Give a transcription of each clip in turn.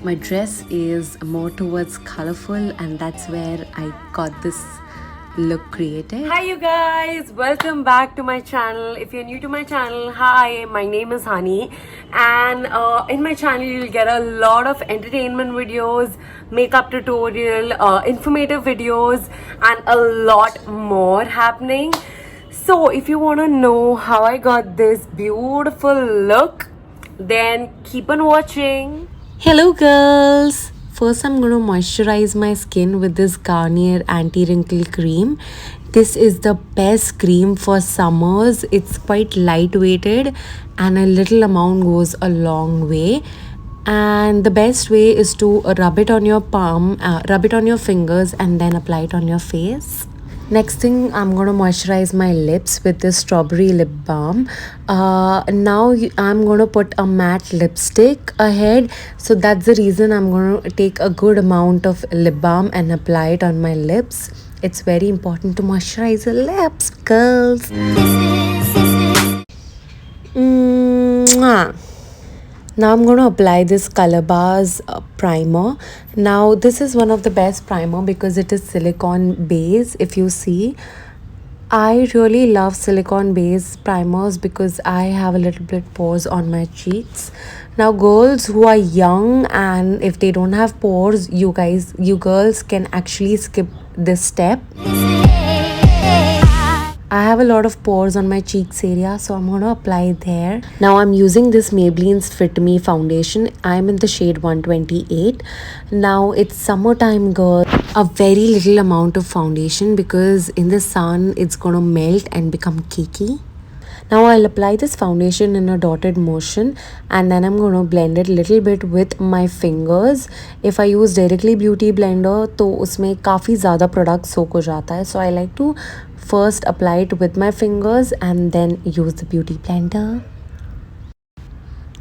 my dress is more towards colorful, and that's where I got this look created. Hi you guys, welcome back to my channel. If you're new to my channel, hi, my name is Hani, and in my channel you'll get a lot of entertainment videos, makeup tutorial, informative videos, and a lot more happening. So if you want to know how I got this beautiful look, then keep on watching. Hello girls! First I'm going to moisturize my skin with this Garnier anti-wrinkle cream. This is the best cream for summers. It's quite lightweighted and a little amount goes a long way. And the best way is to rub it on your palm, rub it on your fingers and then apply it on your face. Next thing, I'm going to moisturize my lips with this strawberry lip balm. Now I'm going to put a matte lipstick ahead. So that's the reason I'm going to take a good amount of lip balm and apply it on my lips. It's very important to moisturize your lips, girls. Mwah. Now I'm going to apply this Colorbars primer. Now this is one of the best primer because it is silicone base. If you see, I really love silicone base primers because I have a little bit pores on my cheeks. Now girls who are young and if they don't have pores, you girls can actually skip this step. I have a lot of pores on my cheeks area, so I'm going to apply there. Now I'm using this Maybelline's Fit Me foundation. I'm in the shade 128. Now it's summertime, girl. A very little amount of foundation because in the sun it's going to melt and become cakey. Now I'll apply this foundation in a dotted motion and then I'm going to blend it a little bit with my fingers. If I use directly beauty blender तो उसमें काफ़ी ज़्यादा product soak हो जाता है. So I like to first apply it with my fingers and then use the beauty blender.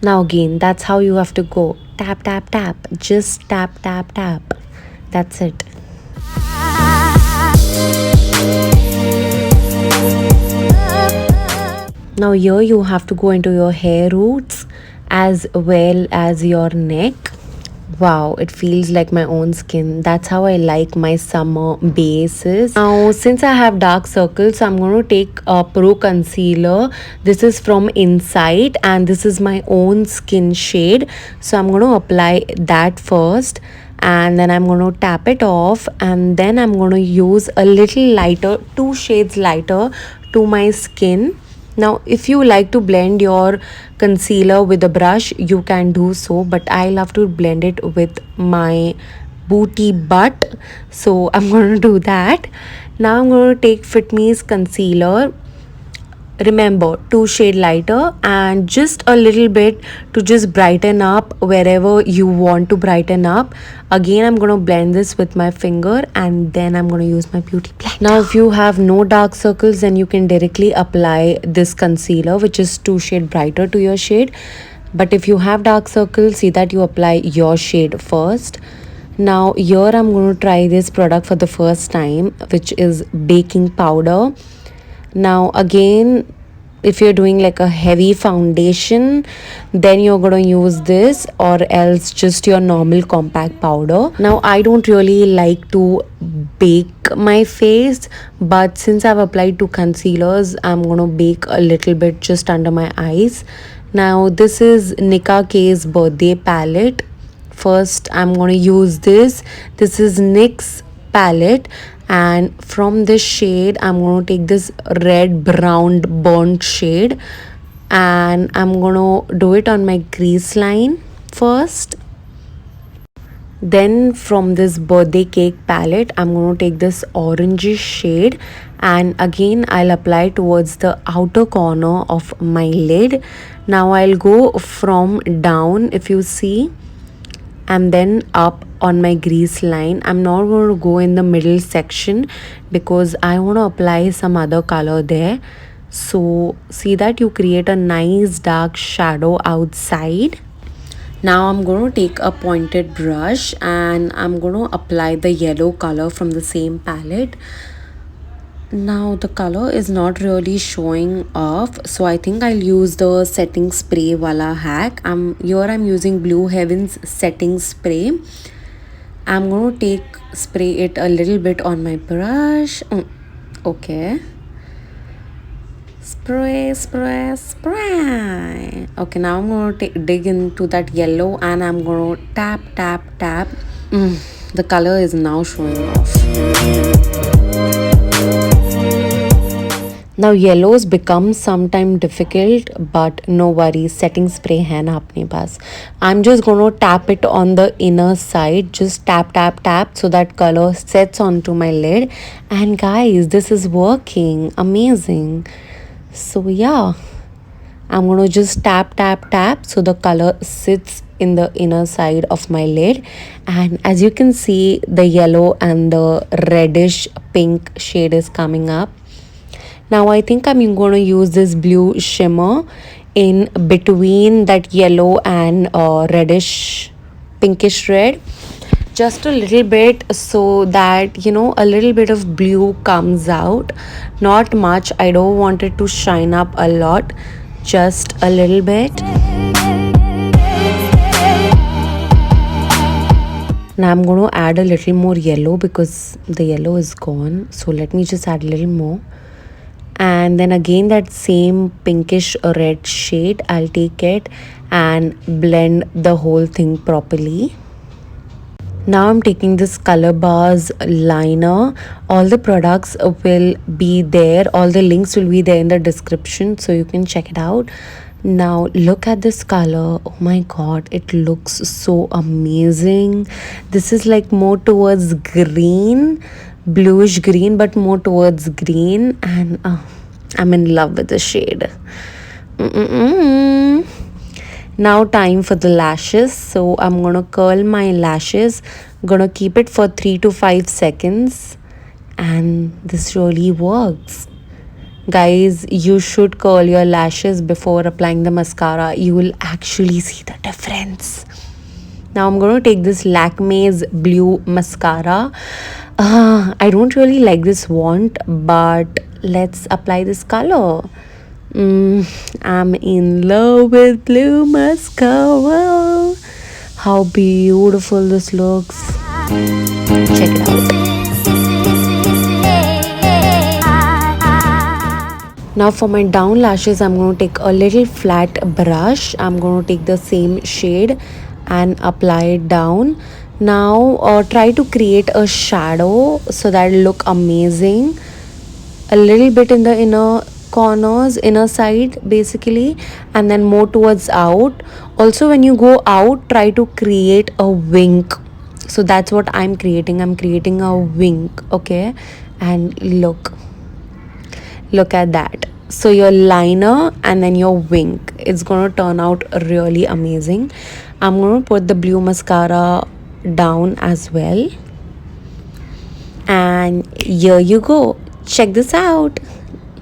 Now again, that's how you have to go. Tap, tap, tap. Just tap, tap, tap. That's it. Now here you have to go into your hair roots as well as your neck. Wow, it feels like my own skin. That's how I like my summer bases. Now since I have dark circles, I'm going to take a Pro Concealer. This is from Insight and this is my own skin shade. So I'm going to apply that first and then I'm going to tap it off and then I'm going to use a little lighter, 2 shades lighter to my skin. Now if you like to blend your concealer with a brush, you can do so, but I love to blend it with my booty butt, so I'm going to do that. Now I'm going to take Fit Me's concealer. Remember, 2 shade lighter and just a little bit to just brighten up wherever you want to brighten up. Again, I'm going to blend this with my finger and then I'm going to use my beauty blender. Now, if you have no dark circles, then you can directly apply this concealer, which is 2 shade brighter to your shade. But if you have dark circles, see that you apply your shade first. Now, here I'm going to try this product for the first time, which is baking powder. Now again, if you're doing like a heavy foundation, then you're going to use this or else just your normal compact powder. Now I don't really like to bake my face, but since I've applied 2 concealers, I'm going to bake a little bit just under my eyes. Now this is Nicka K's birthday palette. First I'm going to use this. This is NYX palette and from this shade I'm going to take this red brown burnt shade and I'm going to do it on my crease line first. Then from this birthday cake palette I'm going to take this orange shade and again I'll apply towards the outer corner of my lid. Now I'll go from down, if you see, and then up on my crease line. I'm not going to go in the middle section because I want to apply some other color there. So see that you create a nice dark shadow outside. Now I'm going to take a pointed brush and I'm going to apply the yellow color from the same palette. Now the color is not really showing off, so I think I'll use the setting spray wala hack. I'm using Blue Heavens setting spray. I'm going to spray it a little bit on my brush. Okay. Spray, spray, spray. Okay, now I'm going to dig into that yellow and I'm going to tap, tap, tap. The color is now showing off. Now yellows become sometime difficult, but no worries, setting spray hai na apne paas. I'm just going to tap it on the inner side, just tap tap tap so that color sets onto my lid. And guys, this is working amazing. So yeah, I'm going to just tap tap tap so the color sits in the inner side of my lid. And as you can see, the yellow and the reddish pink shade is coming up. Now I think I'm going to use this blue shimmer in between that yellow and reddish pinkish red, just a little bit, so that a little bit of blue comes out. Not much, I don't want it to shine up a lot, just a little bit. Now I'm going to add a little more yellow because the yellow is gone, so let me just add a little more. And then again that same pinkish red shade, I'll take it and blend the whole thing properly. Now I'm taking this Color Bars liner. All the products will be there, all the links will be there in the description, so you can check it out. Now look at this color. Oh my god, it looks so amazing. This is like more towards green, bluish green, but more towards green, and I'm in love with the shade. Now time for the lashes. So I'm gonna curl my lashes. I'm gonna keep it for 3 to 5 seconds, and this really works. Guys, you should curl your lashes before applying the mascara. You will actually see the difference. Now I'm going to take this Lakme's blue mascara. I don't really like this wand, but let's apply this color. I'm in love with blue mascara. How beautiful this looks. Check it out. Now for my down lashes, I'm going to take a little flat brush. I'm going to take the same shade and apply it down. Now try to create a shadow so that it'll look amazing. A little bit in the inner corners, inner side basically, and then more towards out. Also when you go out, try to create a wink. So that's what I'm creating. I'm creating a wink, okay? And look at that. So your liner and then your wink, it's going to turn out really amazing. I'm going to put the blue mascara down as well, and here you go. Check this out,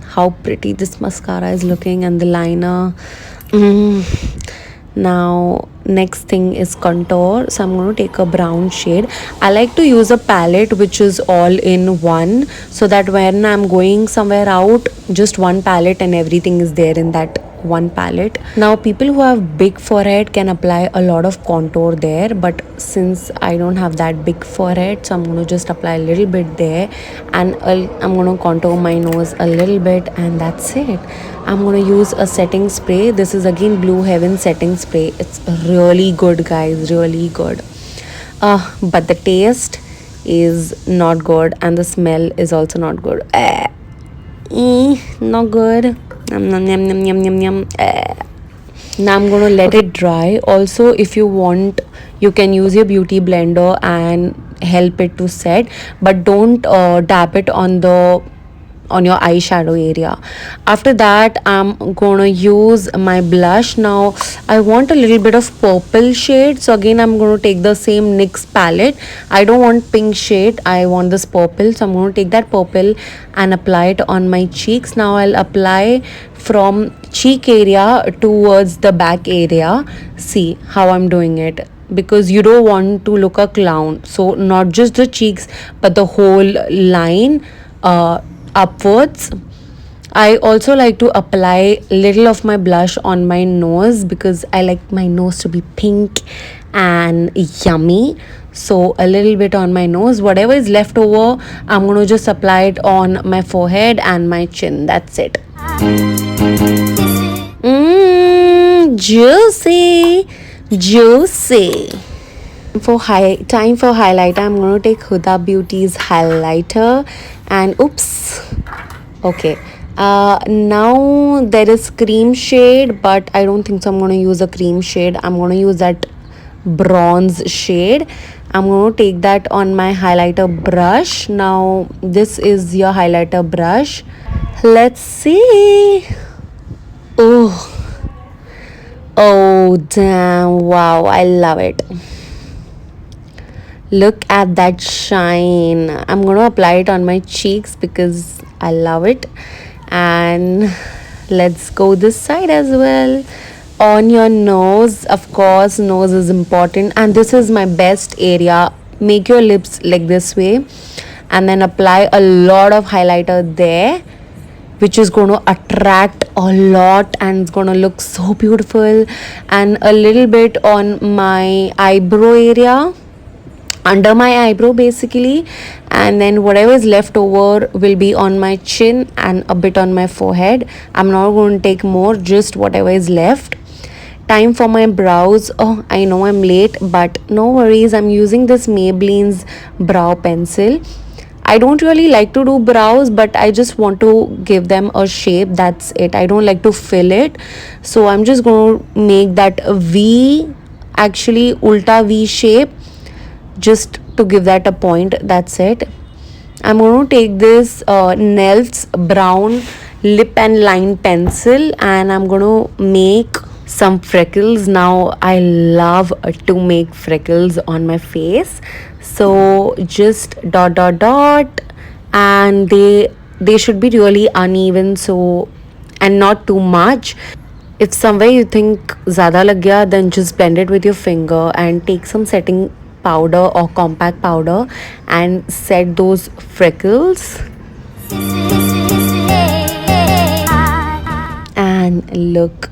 how pretty this mascara is looking, and the liner. Now next thing is contour. So I'm going to take a brown shade. I like to use a palette which is all in one, so that when I'm going somewhere out, just one palette and everything is there in that one palette. Now people who have big forehead can apply a lot of contour there, but since I don't have that big forehead, so I'm going to just apply a little bit there, and I'm going to contour my nose a little bit, and that's it. I'm going to use a setting spray. This is again Blue Heaven setting spray. It's really good, guys, really good. But the taste is not good and the smell is also not good. Not good. Yum, yum, yum, yum, yum, yum, yum. Now I'm going to let it dry. Also, if you want, you can use your beauty blender and help it to set, but don't dab it on your eyeshadow area. After that, I'm gonna use my blush. Now I want a little bit of purple shade, so again I'm going to take the same NYX palette. I don't want pink shade, I want this purple, so I'm going to take that purple and apply it on my cheeks. Now I'll apply from cheek area towards the back area. See how I'm doing it, because you don't want to look a clown, so not just the cheeks but the whole line. upwards. I also like to apply little of my blush on my nose because I like my nose to be pink and yummy. So a little bit on my nose. Whatever is left over, I'm going to just apply it on my forehead and my chin. That's it. Juicy. Juicy. Time for highlighter, I'm going to take Huda Beauty's highlighter and oops. Okay. Now there is cream shade, but I don't think so I'm going to use a cream shade. I'm going to use that bronze shade. I'm going to take that on my highlighter brush. Now this is your highlighter brush. Let's see. Oh damn, wow, I love it. Look at that shine. I'm going to apply it on my cheeks because I love it. And let's go this side as well. On your nose, of course, nose is important. And this is my best area. Make your lips like this way. And then apply a lot of highlighter there, which is going to attract a lot and it's going to look so beautiful. And a little bit on my eyebrow area, under my eyebrow basically, and then whatever is left over will be on my chin and a bit on my forehead. I'm not going to take more, just whatever is left. Time for my brows. Oh, I know I'm late, but no worries. I'm using this Maybelline's brow pencil. I don't really like to do brows, but I just want to give them a shape. That's it. I don't like to fill it. So I'm just going to make that a V, actually ulta V shape, just to give that a point. That's it. I'm going to take this Nels brown lip and line pencil and I'm going to make some freckles. Now I love to make freckles on my face, so just dot dot dot, and they should be really uneven, so, and not too much. If somewhere you think zyada lag gaya, then just blend it with your finger and take some setting powder or compact powder and set those freckles. And look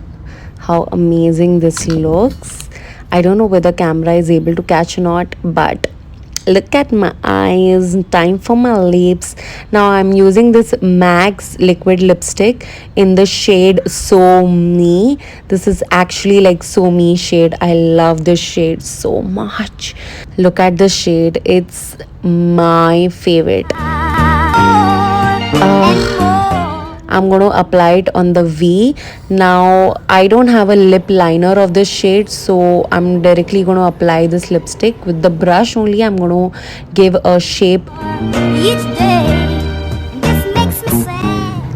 how amazing this looks. I don't know whether camera is able to catch or not, but look at my eyes. Time for my lips. Now I'm using this MAC's liquid lipstick in the shade So Me. This is actually like So Me shade. I love this shade so much. Look at the shade. It's my favorite. I'm going to apply it on the V. Now I don't have a lip liner of this shade, so I'm directly going to apply this lipstick with the brush only. I'm going to give a shape.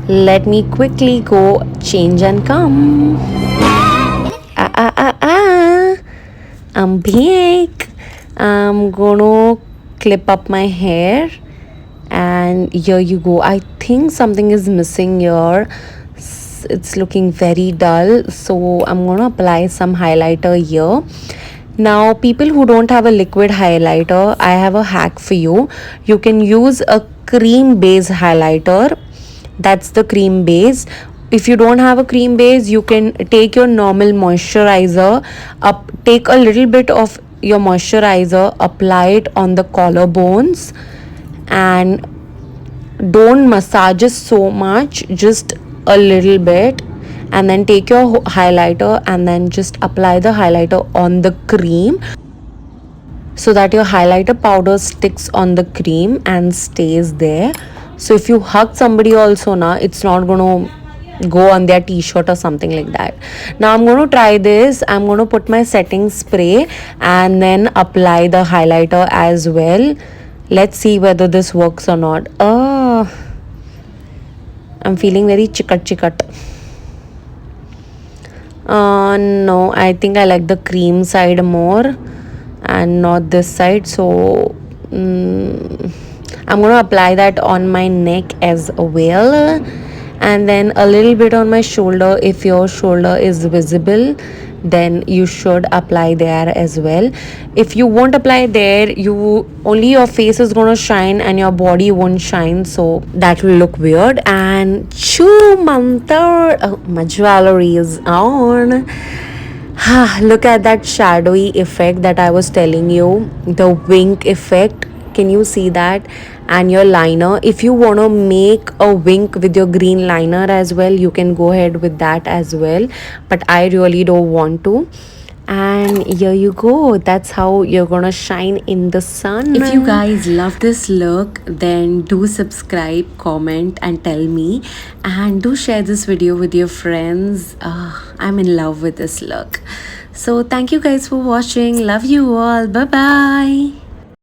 Let me quickly go change and come. I'm back. I'm going to clip up my hair. And here you go. I think something is missing here. It's looking very dull, so I'm going to apply some highlighter here. Now people who don't have a liquid highlighter, I have a hack for you. You can use a cream base highlighter. That's the cream base. If you don't have a cream base, you can take your normal moisturizer, take a little bit of your moisturizer, apply it on the collarbones, and don't massage it so much, just a little bit, and then take your highlighter and then just apply the highlighter on the cream so that your highlighter powder sticks on the cream and stays there. So if you hug somebody also now, it's not going to go on their t-shirt or something like that. Now I'm going to try this. I'm going to put my setting spray and then apply the highlighter as well. Let's see whether this works or not. I'm feeling very chikat. No, I think I like the cream side more and not this side. So I'm going to apply that on my neck as well. And then a little bit on my shoulder if your shoulder is visible. then you should apply there as well. If you won't apply there, you only your face is gonna shine and your body won't shine, so that will look weird. And choo mantar, oh, my jewelry is on. Look at that shadowy effect that I was telling you, the wink effect. Can you see that? And your liner, if you want to make a wink with your green liner as well, you can go ahead with that as well, but I really don't want to. And here you go, that's how you're gonna shine in the sun. If you guys love this look, then do subscribe, comment and tell me, and do share this video with your friends. I'm in love with this look. So thank you guys for watching. Love you all. Bye bye.